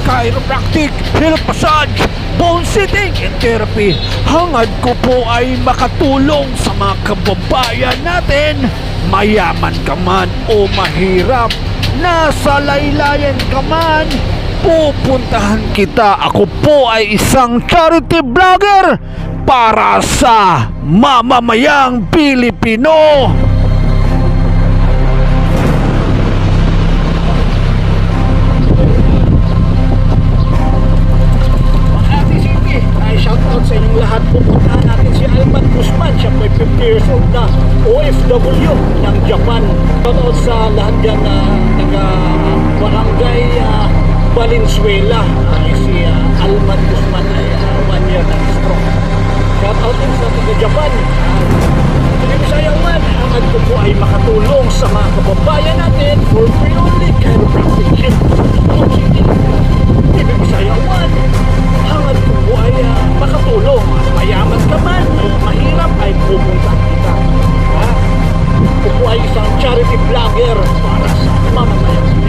chiropractic, heel massage, bone sitting and therapy. Hangad ko po ay makatulong sa mga kababayan natin, mayaman ka man o mahirap, nasa laylayan ka man, pupuntahan kita. Ako po ay isang charity vlogger para sa mamamayang Pilipino. Makati City, ay shoutout sa inyong lahat. Pupuntahan natin si Alman Guzman. Siya po ay 50 years old na OFW ng Japan. Shoutout sa lahat dyan na taga Barangay Valenzuela. Si Alman Guzman ay 1 year na stroke. Shoutout din sa taga Japan. Hindi ko sayang man, hangad ko po ay makatulong sa mga kababayan natin for periodic chiropractic. Hindi ko sayang man, hangad ko po ay makatulong. Mayaman ka man o mahirap ay pupunta kita. Ako po ay isang charity vlogger para sa mamamayan.